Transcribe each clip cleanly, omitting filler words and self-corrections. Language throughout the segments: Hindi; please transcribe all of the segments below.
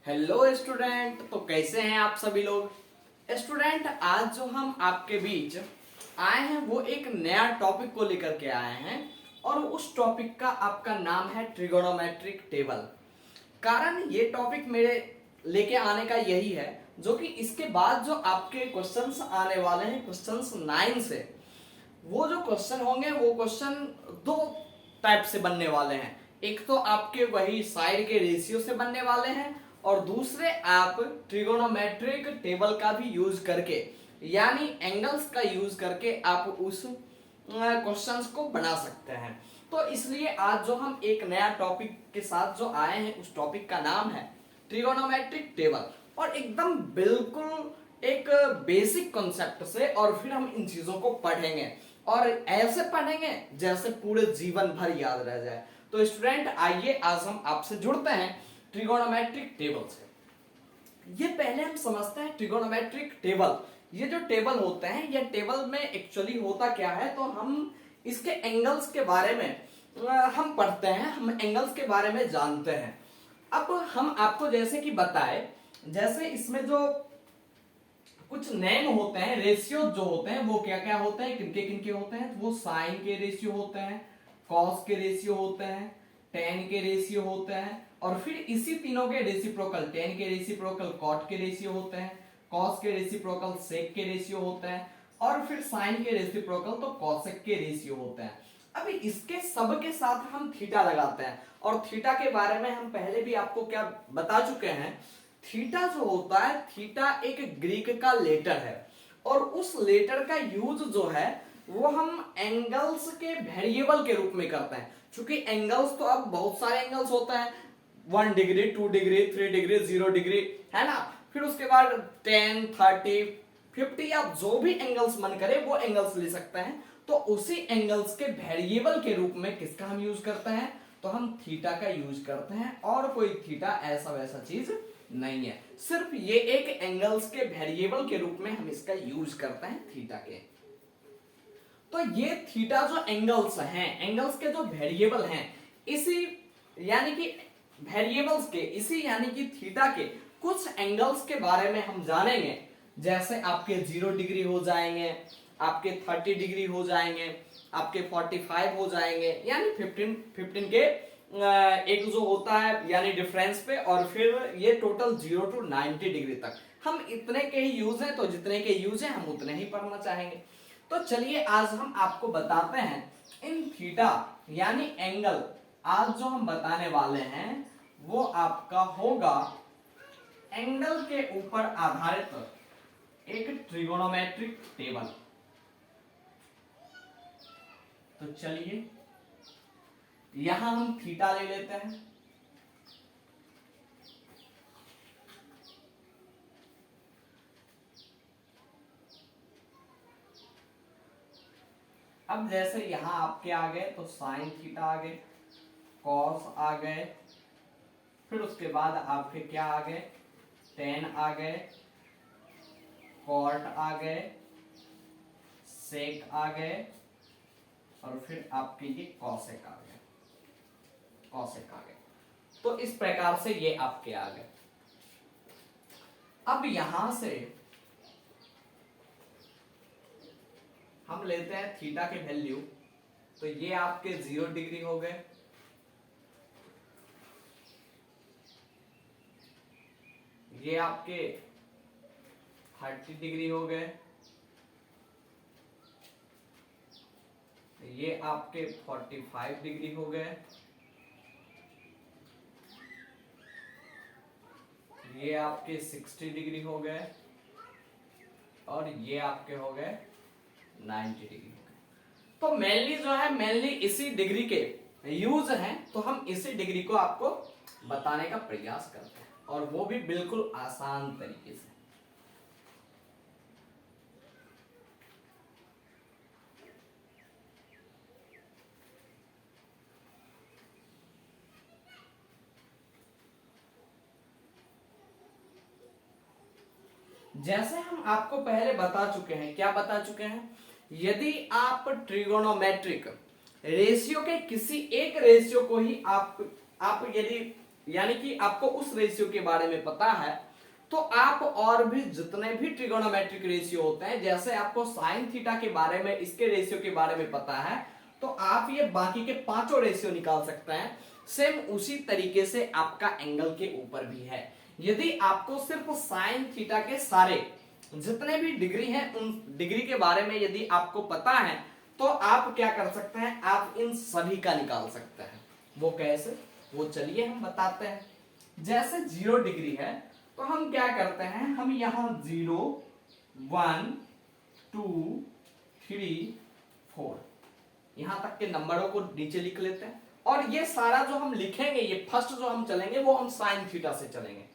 Hello student. तो कैसे हैं आप सभी लोग। स्टूडेंट, आज जो हम आपके बीच आए हैं वो एक नया टॉपिक को लेकर के आए हैं और उस टॉपिक का आपका नाम है ट्रिगोनोमेट्रिक टेबल। कारण ये टॉपिक मेरे लेके आने का यही है जो कि इसके बाद जो आपके क्वेश्चंस आने वाले हैं क्वेश्चंस 9 से, वो जो क्वेश्चन होंगे वो क्वेश्चन दो टाइप से बनने वाले हैं। एक तो आपके वही साइड के रेशियो से बनने वाले हैं और दूसरे आप ट्रिगोनोमेट्रिक टेबल का भी यूज करके यानी एंगल्स का यूज करके आप उस क्वेश्चंस को बना सकते हैं। तो इसलिए आज जो हम एक नया टॉपिक के साथ जो आए हैं उस टॉपिक का नाम है ट्रिगोनोमेट्रिक टेबल और एकदम बिल्कुल एक बेसिक कॉन्सेप्ट से, और फिर हम इन चीजों को पढ़ेंगे और ऐसे पढ़ेंगे जैसे पूरे जीवन भर याद रह जाए। तो स्टूडेंट आइए आज हम आपसे जुड़ते हैं ट्रिगोनोमेट्रिक टेबल से। ये पहले हम समझते हैं ट्रिगोनोमेट्रिक टेबल। ये जो टेबल होते हैं ये टेबल में एक्चुअली होता क्या है, तो हम इसके एंगल्स के बारे में हम पढ़ते हैं, हम एंगल्स के बारे में जानते हैं। अब हम आपको जैसे कि बताए, जैसे इसमें जो कुछ नेम होते हैं, रेशियो जो होते हैं वो क्या क्या होते हैं, किनके किनके होते हैं, वो साइन के रेशियो होते हैं, कॉस के रेशियो होते हैं, टेन के रेशियो होते हैं और फिर इसी तीनों के रेसिप्रोकल, टेन के रेसिप्रोकल कॉट के रेशियो होते हैं, कॉस के रेसिप्रोकल सेक के रेशियो होते हैं और फिर साइन के रेसिप्रोकल तो कॉसेक के रेशियो होते हैं। अभी इसके सब के साथ हम थीटा लगाते हैं और थीटा के बारे में हम पहले भी आपको क्या बता चुके हैं। थीटा जो होता है, थीटा एक ग्रीक का लेटर है और उस लेटर का यूज जो है वो हम एंगल्स के वेरिएबल के रूप में करते हैं। क्योंकि एंगल्स तो अब बहुत सारे एंगल्स होता है, 1 डिग्री, 2 डिग्री, 3 डिग्री, 0 डिग्री, है ना। फिर उसके बाद 10, 30, 50 आप जो भी एंगल्स मन करे वो एंगल्स ले सकते हैं। तो उसी एंगल्स के वेरिएबल के रूप में किसका हम यूज करते हैं, तो हम थीटा का यूज करते हैं और कोई थीटा ऐसा वैसा चीज नहीं है, सिर्फ ये एक एंगल्स के वेरिएबल के रूप में हम इसका यूज करते हैं थीटा के। तो ये थीटा जो एंगल्स हैं, एंगल्स के जो वेरिएबल हैं, इसी यानी कि वेरिएबल्स के इसी यानी कि थीटा के कुछ एंगल्स के बारे में हम जानेंगे। जैसे आपके 0 डिग्री हो जाएंगे, आपके 30 डिग्री हो जाएंगे, आपके 45 हो जाएंगे, यानी 15 के एक जो होता है यानी डिफरेंस पे, और फिर ये टोटल 0 to 90 डिग्री तक हम इतने के ही यूज हैं। तो जितने के यूज हैं हम उतने ही पढ़ना चाहेंगे। तो चलिए आज हम आपको बताते हैं इन थीटा यानी एंगल। आज जो हम बताने वाले हैं वो आपका होगा एंगल के ऊपर आधारित एक ट्रिगोनोमेट्रिक टेबल। तो चलिए यहां हम थीटा ले लेते हैं। अब जैसे यहां आपके आ गए तो साइन थीटा आ गए, कॉस आ गए, फिर उसके बाद आपके क्या आ गए, टेन आ गए, कॉट आ गए, सेक आ गए और फिर आपके ये कॉसेक आ गए, कॉसेक आ गए। तो इस प्रकार से ये आपके आ गए। अब यहां से हम लेते हैं थीटा के वैल्यू। तो ये आपके 0 डिग्री हो गए, ये आपके 30 डिग्री हो गए, ये आपके 45 डिग्री हो गए, ये आपके 60 डिग्री हो गए और ये आपके हो गए 90 डिग्री हो गए। तो मेनली जो है मेनली इसी डिग्री के यूज हैं, तो हम इसी डिग्री को आपको बताने का प्रयास करते हैं और वो भी बिल्कुल आसान तरीके से। जैसे हम आपको पहले बता चुके हैं, क्या बता चुके हैं, यदि आप ट्रिगोनोमेट्रिक रेशियो के किसी एक रेशियो को ही आप यदि यानी कि आपको उस रेशियो के बारे में पता है, तो आप और भी जितने भी ट्रिगोनोमेट्रिक रेशियो होते हैं, जैसे आपको साइन थीटा के बारे में, इसके रेशियो के बारे में पता है, तो आप ये बाकी के पांचों रेशियो निकाल सकते हैं। सेम उसी तरीके से आपका एंगल के ऊपर भी है। यदि आपको सिर्फ साइन थीटा के सारे जितने भी डिग्री हैं उन डिग्री के बारे में यदि आपको पता है, तो आप क्या कर सकते हैं, आप इन सभी का निकाल सकते हैं। वो कैसे, वो चलिए हम बताते हैं। जैसे 0 डिग्री है तो हम क्या करते हैं, हम यहां 0 1 2 3 4 यहां तक के नंबरों को नीचे लिख लेते हैं। और ये सारा जो हम लिखेंगे, ये फर्स्ट जो हम चलेंगे वो हम साइन थीटा से चलेंगे।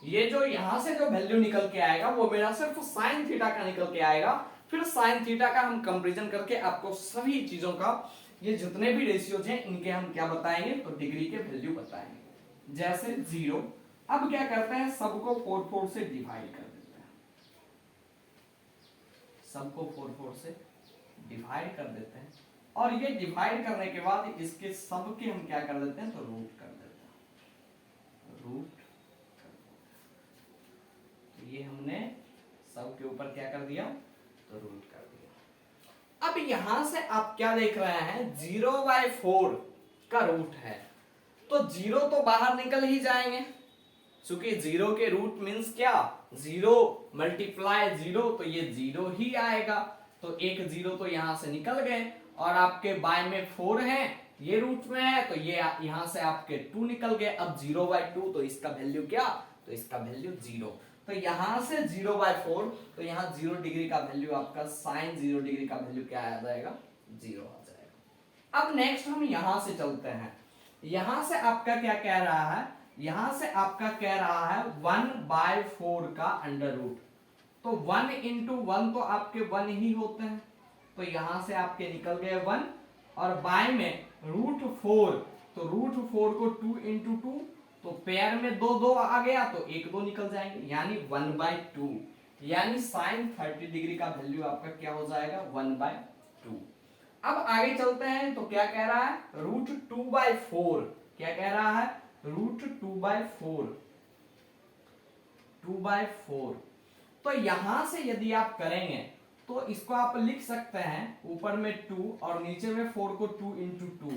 ये जो यहां से जो वैल्यू निकल के आएगा वो मेरा सिर्फ साइन थीटा का निकल के आएगा। फिर साइन थीटा का हम कंपैरिजन करके आपको सभी चीजों का, ये जितने भी रेशियोज हैं इनके हम क्या बताएंगे, तो डिग्री के वैल्यू बताएंगे। जैसे 0, अब क्या करते हैं, सबको 4 से डिवाइड कर देते हैं, सबको 4 से डिवाइड कर देते हैं। और ये डिवाइड करने के बाद इसके सबके हम क्या कर देते हैं, तो रूट कर देते हैं, रूट कर देते हैं। तो ये हमने सब के ऊपर क्या कर दिया, तो रूट कर दिया। अब यहां से आप क्या देख रहे हैं, 0/4 का रूट है, तो 0 तो बाहर निकल ही जाएंगे, क्योंकि 0 के रूट मींस क्या, 0 मल्टीप्लाई 0, तो ये 0 ही आएगा। तो एक 0 तो यहां से निकल गए, और आपके बाय में 4 है, ये रूट में है, तो ये यहां से आपके 2 निकल गए। अब 0/2, तो इसका वैल्यू क्या, तो इसका वैल्यू 0। तो यहां से 0/4, तो यहां 0 डिग्री का वैल्यू आपका साइन 0 डिग्री का वैल्यू क्या आ जाएगा, 0 आ जाएगा। अब नेक्स्ट हम यहां से चलते हैं। यहां से आपका क्या कह रहा है, यहां से आपका कह रहा है 1/4 का अंडर रूट। तो 1 इंटू 1 तो आपके 1 ही होते हैं, तो यहां से आपके निकल गए 1, और बाय में √4, तो √4 को 2 इंटू 2, तो पेयर में 2 2 आ गया, तो 1 2 निकल जाएंगे, यानी 1/2, यानी साइन 30 डिग्री का वैल्यू आपका क्या हो जाएगा, 1/2। अब आगे चलते हैं, तो क्या कह रहा है, √2/4, क्या कह रहा है, √2/4, 2/4। तो यहां से यदि आप करेंगे तो इसको आप लिख सकते हैं, ऊपर में 2 और नीचे में 4 को 2 इंटू 2,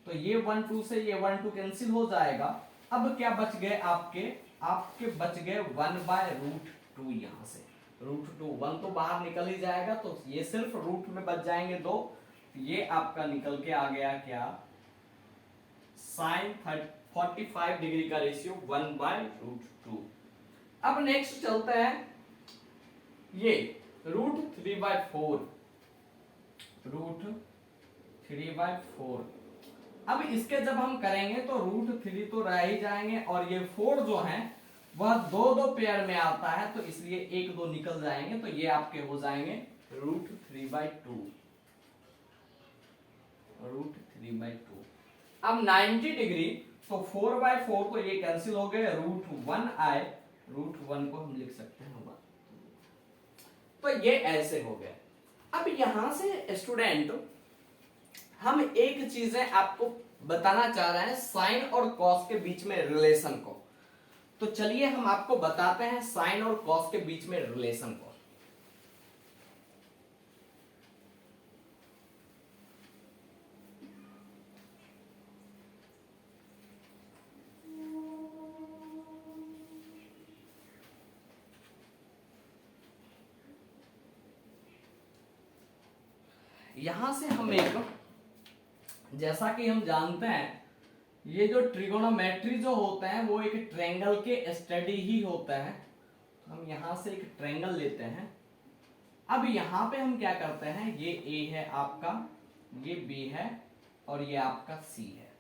तो ये 1 2 से ये 1 2 कैंसिल हो जाएगा। अब क्या बच गए आपके, आपके बच गए 1/√2। यहां से √2, 1 तो बाहर निकल ही जाएगा, तो ये सिर्फ रूट में बच जाएंगे 2, ये आपका निकल के आ गया क्या, साइन 45 डिग्री का रेशियो 1/√2। अब नेक्स्ट चलते हैं, ये √3/4, √3/4। अब इसके जब हम करेंगे तो √3 तो रह ही जाएंगे, और ये 4 जो है वह 2 2 पेयर में आता है, तो इसलिए 1 2 निकल जाएंगे, तो ये आपके हो जाएंगे √3/2, √3/2। अब 90 डिग्री, तो 4/4 तो ये कैंसिल हो गए, √1 आए, √1 को हम लिख सकते हैं, तो ये ऐसे हो गए। अब यहां से स्टूडेंट हम एक चीजें आपको बताना चाह रहे हैं, साइन और कॉस के बीच में रिलेशन को। तो चलिए हम आपको बताते हैं साइन और कॉस के बीच में रिलेशन को। यहां से हम एक, जैसा कि हम जानते हैं, ये जो ट्रिगोनोमेट्री जो होता है वो एक ट्रायंगल के स्टडी ही होता है। हम यहां से एक ट्रायंगल लेते हैं। अब यहां पे हम क्या करते हैं, ये ए है आपका, ये बी है, और ये आपका सी है।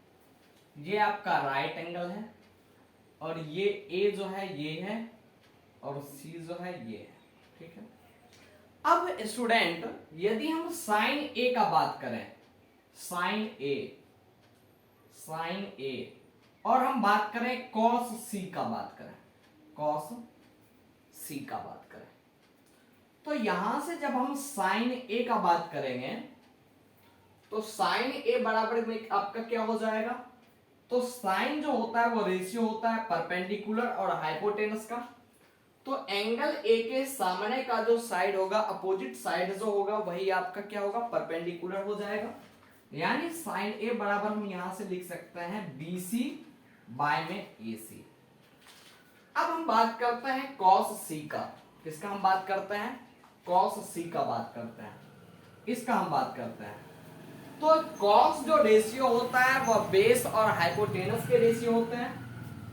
ये आपका राइट एंगल है, और ये ए जो है ये है, और सी जो है ये है, ठीक है। अब स्टूडेंट यदि हम साइन ए का बात करें, साइन ए, और हम बात करें कॉस सी का बात करें, कॉस सी का बात करें, तो यहां से जब हम साइन ए का बात करेंगे, तो साइन ए बराबर में आपका क्या हो जाएगा, तो साइन जो होता है वो रेशियो होता है परपेंडिकुलर और हाइपोटेनस का। तो एंगल ए के सामने का जो साइड होगा, अपोजिट साइड जो होगा, वही आपका क्या होगा, परपेंडिकुलर हो जाएगा। यानी साइन ए बराबर हम यहां से लिख सकते हैं BC बाय में AC। अब हम बात करते हैं cos C का। किसका हम बात करते हैं? cos C का बात करते हैं, इसका हम बात करते हैं। तो cos जो रेशियो होता है वह बेस और हाइपोटेनस के रेशियो होते हैं।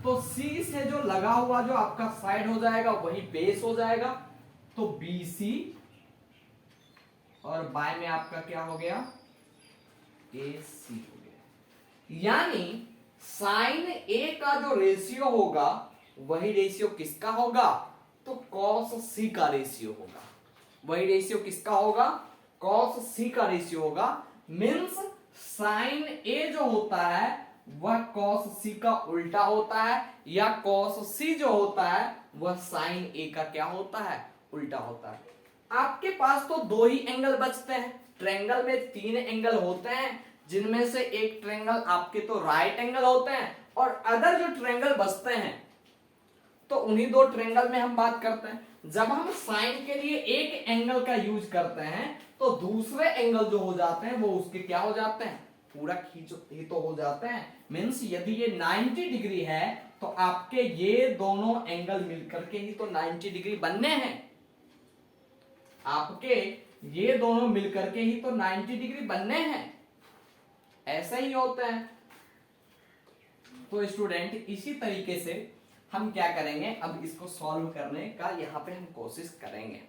तो C से जो लगा हुआ जो आपका साइड हो जाएगा वही बेस हो जाएगा। तो BC और बाय में आपका क्या हो गया, AC हो गया। यानी साइन A का जो रेशियो होगा वही रेशियो किसका होगा, तो cos C का रेशियो होगा। वही रेशियो किसका होगा, cos C का रेशियो होगा। मींस साइन A जो होता है वह cos C का उल्टा होता है, या cos C जो होता है वह साइन A का क्या होता है, उल्टा होता है। आपके पास तो दो ही एंगल बचते हैं। ट्रायंगल में तीन एंगल होते हैं, जिनमें से एक ट्रायंगल आपके तो राइट एंगल होते हैं, और अदर जो ट्रायंगल बचते हैं तो उन्हीं दो ट्रायंगल में हम बात करते हैं। जब हम साइन के लिए एक एंगल का यूज करते हैं तो दूसरे एंगल जो हो जाते हैं वो उसके क्या हो जाते हैं, पूरा खींच ही तो हो जाते हैं। मींस यदि ये 90 डिग्री है तो आपके ये दोनों एंगल मिलकर के ही तो 90 डिग्री बनने हैं। आपके ये दोनों मिलकर के ही तो 90 डिग्री बनने हैं। ऐसे ही होता है। तो स्टूडेंट इसी तरीके से हम क्या करेंगे, अब इसको सॉल्व करने का यहां पे हम कोशिश करेंगे।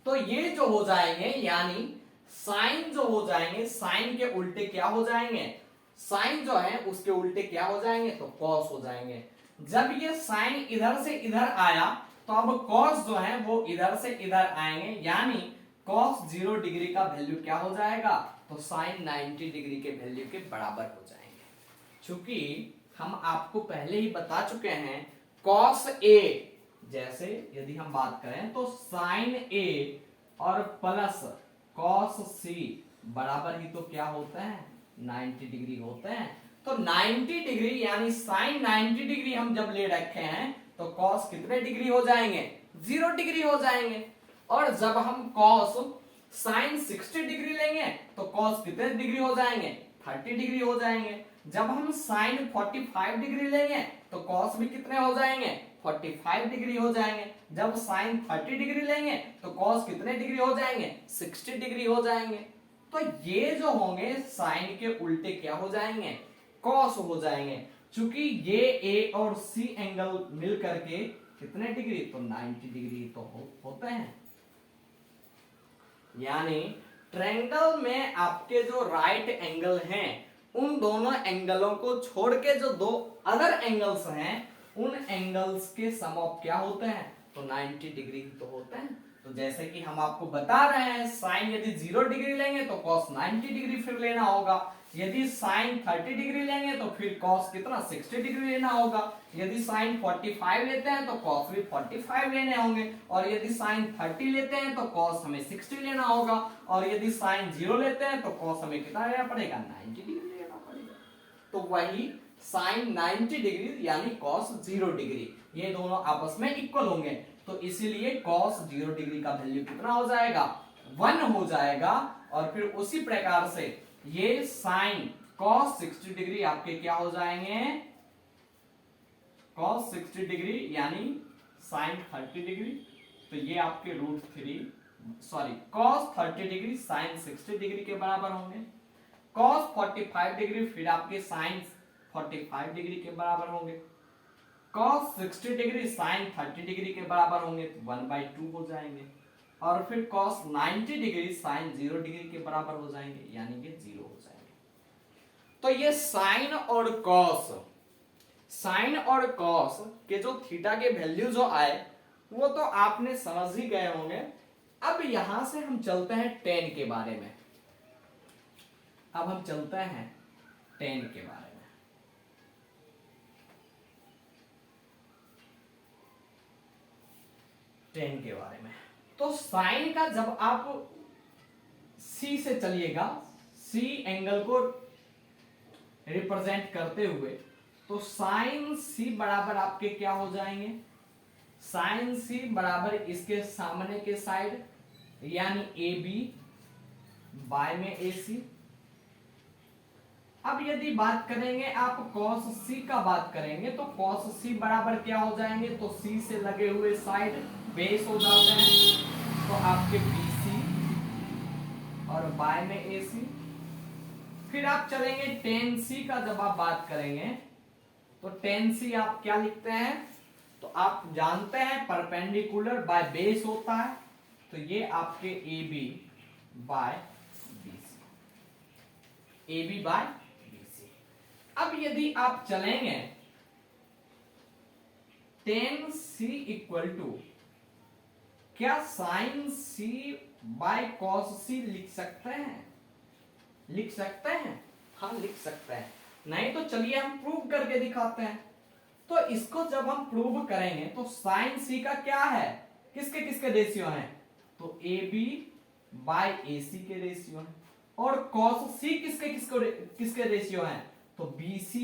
तो ये जो हो जाएंगे, यानी साइन जो हो जाएंगे, साइन के उल्टे क्या हो जाएंगे, साइन जो है उसके उल्टे क्या हो जाएंगे, तो कॉस हो जाएंगे। जब ये साइन इधर से इधर आया तो अब कॉस जो है वो इधर से इधर आएंगे, यानी कॉस 0 डिग्री का वैल्यू क्या हो जाएगा, तो साइन 90 डिग्री के वैल्यू के बराबर हो जाएंगे। चूंकि हम आपको पहले ही बता चुके हैं cos A, जैसे यदि हम बात करें तो sin A और प्लस cos C बराबर ही तो क्या होते हैं, 90 डिग्री होते हैं। तो 90 डिग्री यानी sin 90 डिग्री हम जब ले रखे हैं तो cos कितने डिग्री हो जाएंगे, 0 डिग्री हो जाएंगे। और जब हम cos sin 60 डिग्री लेंगे तो cos कितने डिग्री हो जाएंगे, 30 डिग्री हो जाएंगे। जब हम sin 45 डिग्री लेंगे तो cos भी कितने हो जाएंगे, 45 डिग्री हो जाएंगे। जब sin 30 डिग्री लेंगे तो cos कितने डिग्री हो जाएंगे, 60 डिग्री हो जाएंगे। तो ये जो होंगे sin के उल्टे क्या हो जाएंगे, cos हो जाएंगे। चूंकि ये A और C एंगल मिल करके कितने डिग्री, तो 90 डिग्री तो होते हैं। यानी ट्रायंगल में आपके जो राइट एंगल हैं उन दोनों एंगलों को छोड़ के जो दो अदर एंगल्स हैं उन एंगल्स के सम ऑफ क्या होते हैं, तो 90 डिग्री तो होते हैं। तो जैसे कि हम आपको बता रहे हैं साइन यदि 0 डिग्री लेंगे तो cos 90 डिग्री फिर लेना होगा, यदि साइन 30 डिग्री लेंगे तो फिर cos कितना 60 डिग्री लेना होगा, यदि साइन 45 लेते हैं तो cos भी 45 लेने होंगे, और यदि साइन 30 लेते हैं तो cos हमें 60 लेना होगा, और यदि साइन 0 लेते हैं तो cos हमें कितना लेना पड़ेगा, 90 डिग्री लेना पड़ेगा। तो वही साइन 90 डिग्री यानी cos 0 डिग्री, ये दोनों आपस में इक्वल होंगे। तो इसीलिए cos 0 डिग्री का वैल्यू कितना हो जाएगा, 1 हो जाएगा। और फिर उसी प्रकार से ये साइन cos 60 डिग्री आपके क्या हो जाएंगे, cos 60 डिग्री यानी साइन 30 डिग्री, तो ये आपके cos 30 डिग्री साइन 60 डिग्री के बराबर होंगे। cos 45 डिग्री फिर आपके साइन 45 डिग्री के बराबर होंगे। cos 60 डिग्री साइन 30 डिग्री के बराबर होंगे, 1/2 हो जाएंगे। और फिर cos 90 डिग्री साइन 0 डिग्री के बराबर हो जाएंगे, यानी कि 0 हो जाएंगे। तो ये साइन और कॉस के जो थीटा के वैल्यू जो आए वो तो आपने समझ ही गए होंगे। अब यहां से हम चलते हैं टेन के बारे में। अब हम चलते हैं टेन के बारे में। टेन के बारे में तो साइन का जब आप सी से चलिएगा, सी एंगल को रिप्रेजेंट करते हुए, तो साइन सी बराबर आपके क्या हो जाएंगे, साइन सी बराबर इसके सामने के साइड यानी ए बी बाय में ए सी। अब यदि बात करेंगे आप cos c का बात करेंगे तो cos c बराबर क्या हो जाएंगे, तो c से लगे हुए साइड बेस हो जाते हैं, तो आपके BC और बाय में AC। फिर आप चलेंगे tan c का, जब आप बात करेंगे तो tan c आप क्या लिखते हैं, तो आप जानते हैं परपेंडिकुलर बाय बेस होता है, तो ये आपके AB by BC, AB by BC। अब यदि आप चलेंगे tan c इक्वल टू, क्या sin c by cos c लिख सकते हैं, लिख सकते हैं, हाँ लिख सकते हैं। नहीं तो चलिए हम प्रूव करके दिखाते हैं। तो इसको जब हम प्रूव करेंगे तो sin c का क्या है, किसके किसके रेशियो है, तो AB बाय AC के रेशियो है, और cos c किसके किसके किसके रेशियो है, तो BC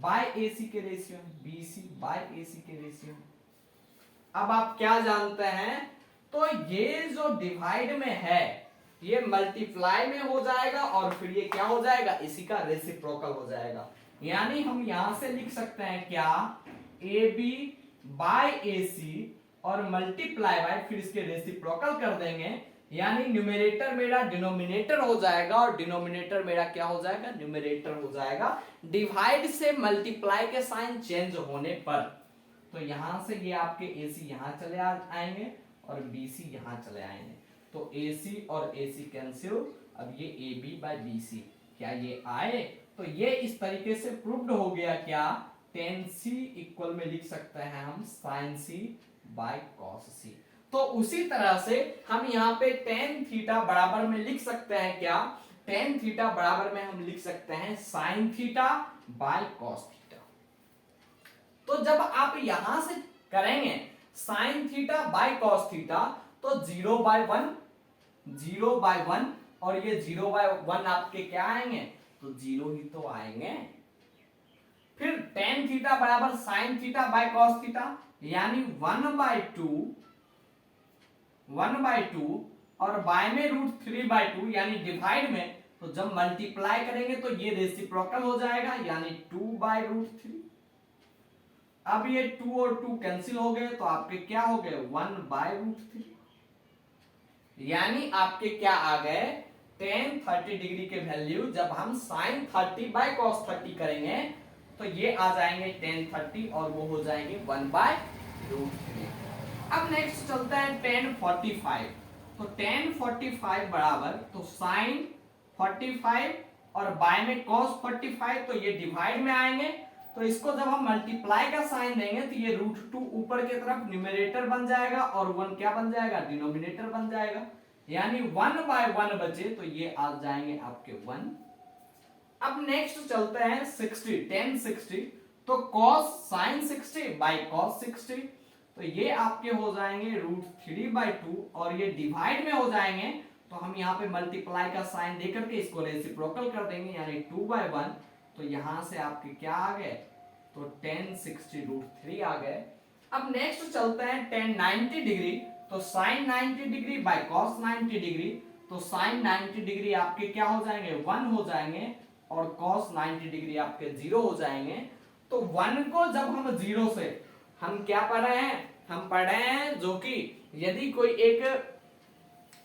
बाय AC के रेशियो है, BC बाय AC के रेशियो है। अब आप क्या जानते हैं, तो ये जो डिवाइड में है ये मल्टीप्लाई में हो जाएगा और फिर ये क्या हो जाएगा, इसी का रेसिप्रोकल हो जाएगा। यानी हम यहां से लिख सकते हैं क्या, AB बाय AC और मल्टीप्लाई बाय फिर इसके रेसिप्रोकल कर देंगे, यानी न्यूमरेटर मेरा डिनोमिनेटर हो जाएगा और डिनोमिनेटर मेरा क्या हो जाएगा, न्यूमरेटर हो जाएगा, डिवाइड से मल्टीप्लाई के साइन चेंज होने पर। तो यहां से ये आपके AC यहां चले आएंगे और BC यहां चले आएंगे, तो AC और AC कैंसिल, अब ये AB बाय BC क्या ये आए, तो ये इस तरीके से प्रूव्ड हो गया क्या, tan c इक्वल में लिख सकते हैं हम sin c by cos c। तो उसी तरह से हम यहाँ पे tan थीटा बराबर में लिख सकते हैं क्या, tan थीटा बराबर में हम लिख सकते हैं sin theta by cos theta. तो जब आप यहां से करेंगे sin theta by cos theta, तो 0 बाय 1 0 बाय 1 और ये 0 बाय 1 आपके क्या आएंगे, तो 0 ही तो आएंगे। फिर tan थीटा बराबर sin theta by cos theta, यानी 1 बाय 2 और बाय में √3/2 यानी डिवाइड में, तो जब मल्टीप्लाई करेंगे तो ये रेसिप्रोकल हो जाएगा, यानी 2 बाय √3। अब ये 2 और 2 कैंसिल हो गए, तो आपके क्या हो गए, 1 बाय √3, यानी आपके क्या आ गए, tan 30 डिग्री के वैल्यू जब हम sin 30 बाय cos 30 करेंगे तो ये आ जाएंगे tan 30 और वो हो जाएंगे 1 बाय √3। अब नेक्स्ट चलता है tan 45। तो tan 45 बराबर, तो sin 45 और बाय में cos 45, तो ये डिवाइड में आएंगे, तो इसको जब हम मल्टीप्लाई का साइन देंगे तो ये √2 ऊपर की तरफ न्यूमरेटर बन जाएगा और 1 क्या बन जाएगा, डिनोमिनेटर बन जाएगा, यानी 1 बाय 1 बचे, तो ये आ जाएंगे आपके 1। अब नेक्स्ट चलते हैं 60, tan 60। तो cos sin 60 बाय cos 60, तो ये आपके हो जाएंगे √3/2 और ये डिवाइड में हो जाएंगे, तो हम यहाँ पे मल्टीप्लाई का साइन देकर के इसको रेसिप्रोकल कर देंगे, यानी 2 बाय 1, तो यहां से आपके क्या आ गए, तो tan 60 √3 आ गए। अब नेक्स्ट चलते हैं tan 90 डिग्री। तो sin 90 degree by cos 90 degree, तो sin 90 डिग्री आपके क्या हो जाएंगे, 1 हो जाएंगे और cos 90 डिग्री आपके 0 हो जाएंगे। तो 1 को जब हम 0 से, हम क्या पढ़ रहे हैं, हम पढ़ रहे हैं जो कि यदि कोई एक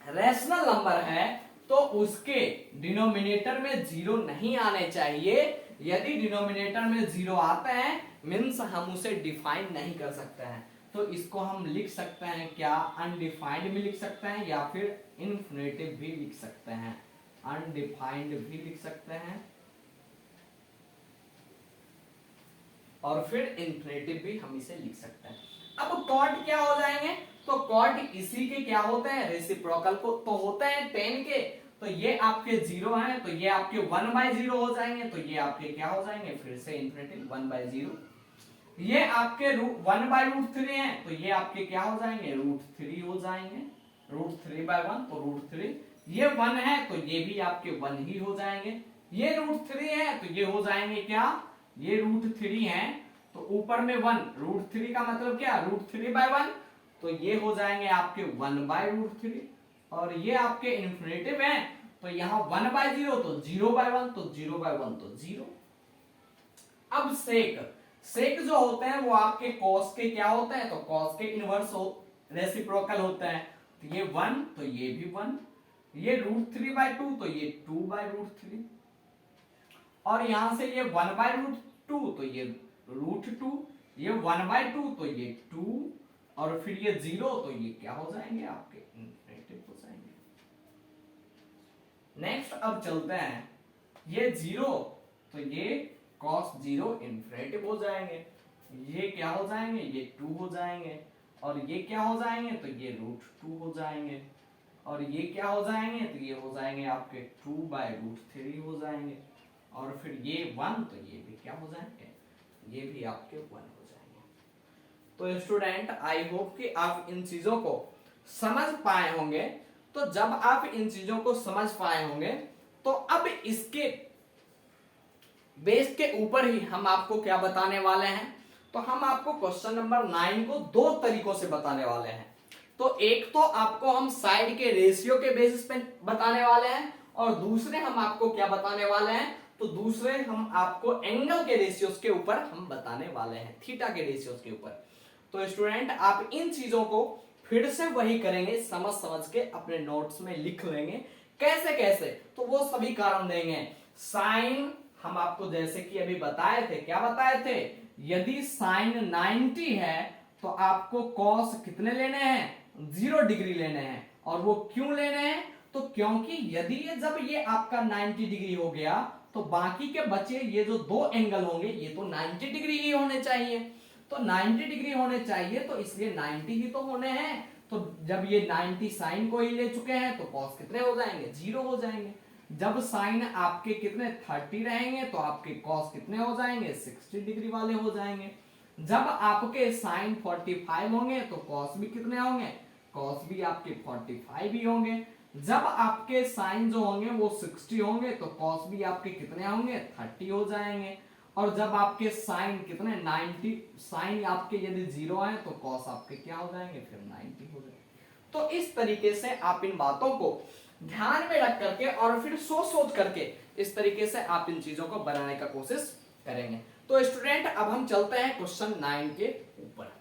रैशनल नंबर है तो उसके डिनोमिनेटर में 0 नहीं आने चाहिए। यदि डिनोमिनेटर में 0 आते हैं मीन्स हम उसे डिफाइन नहीं कर सकते हैं, तो इसको हम लिख सकते हैं क्या, अनडिफाइंड भी लिख सकते हैं या फिर इन्फिनिटिव भी लिख सकते हैं, अनडिफाइंड भी लिख सकते हैं और फिर इन्फिनिटिव भी हम इसे लिख सकते हैं। अब कॉट क्या हो जाएंगे, तो कॉट इसी के क्या होते हैं, रेसिप्रोकल को तो होते हैं tan के, तो ये आपके 0 हैं, तो ये आपके 1 बाय 0 हो जाएंगे, तो ये आपके क्या हो जाएंगे, फिर से इन्फिनिटिव 1 बाय 0। ये आपके 1 बाय √3 हैं, तो ये आपके क्या हो जाएंगे, √3 हो जाएंगे, √3/1, तो √3। ये 1 है तो ये भी आपके 1 ही हो जाएंगे, ये √3 है तो ये हो जाएंगे क्या, ये √3 है तो ऊपर में 1, √3 का मतलब क्या, √3/1, तो ये हो जाएंगे आपके 1/√3, और ये आपके इन्फिनेटिव है तो यहाँ 1/0 तो 0/1, तो 0/1 तो 0। अब सेक जो होते हैं वो आपके कॉस के क्या होते हैं, तो कॉस के इनवर्स हो, रेसिप्रोकल होते हैं, तो ये 1 तो ये भी 1, ये √3/2 तो ये 2/√3, और यहां से ये 1/√2 तो ये √2, ये 1/2 तो ये 2, और फिर ये 0 तो ये क्या हो जाएंगे आपके इन्फिनेटिव हो जाएंगे। नेक्स्ट अब चलते हैं, ये 0 तो ये cos 0 इन्फिनेटिव हो जाएंगे, ये क्या हो जाएंगे, ये 2 हो जाएंगे, और ये क्या हो जाएंगे, तो ये √2 हो जाएंगे, और ये क्या हो जाएंगे, तो ये हो जाएंगे आपके 2/√3 हो जाएंगे, और फिर ये 1 तो ये भी क्या हो जाएंगे, ये भी आपके 1 हो जाएंगे। तो स्टूडेंट आई होप कि आप इन चीजों को समझ पाए होंगे। तो जब आप इन चीजों को समझ पाए होंगे तो अब इसके बेस के ऊपर ही हम आपको क्या बताने वाले हैं, तो हम आपको क्वेश्चन नंबर 9 को दो तरीकों से बताने वाले हैं। तो एक तो आपको हम साइड के रेशियो के बेसिस पे बताने वाले हैं, और दूसरे हम आपको क्या बताने वाले हैं, तो दूसरे हम आपको एंगल के रेशियोज के ऊपर हम बताने वाले हैं, थीटा के रेशियोज के ऊपर। तो स्टूडेंट आप इन चीजों को फिर से वही करेंगे, समझ समझ के अपने नोट्स में लिख लेंगे कैसे कैसे, तो वो सभी कारण देंगे। साइन हम आपको जैसे कि अभी बताए थे, क्या बताए थे, यदि साइन 90 है तो आपको कॉस कितने लेने हैं, 0 डिग्री लेने हैं। और वो क्यों लेने हैं, तो क्योंकि यदि ये जब ये आपका 90 डिग्री हो गया तो बाकी के बचे ये जो दो एंगल होंगे ये तो 90 डिग्री ही होने चाहिए, तो 90 डिग्री होने चाहिए, तो इसलिए 90 ही तो होने हैं। तो जब ये 90 साइन को ही ले चुके हैं तो कॉस कितने हो जाएंगे, 0 हो जाएंगे। जब साइन आपके कितने 30 रहेंगे तो आपके कॉस कितने हो जाएंगे, 60 डिग्री वाले हो जाएंगे। जब आपके साइन 45 होंगे तो कॉस भी कितने होंगे, कॉस भी आपके 45 ही होंगे। जब आपके साइन जो होंगे वो 60 होंगे तो कॉस भी आपके कितने होंगे, 30 हो जाएंगे। और जब आपके साइन कितने 90, साइन आपके यदि 0 है तो कॉस आपके क्या हो जाएंगे, फिर 90 हो जाएंगे। तो इस तरीके से आप इन बातों को ध्यान में रख करके और फिर सोच करके इस तरीके से आप इन चीजों को बनाने का कोशिश करेंगे। तो स्टूडेंट अब हम चलते हैं क्वेश्चन 9 के ऊपर।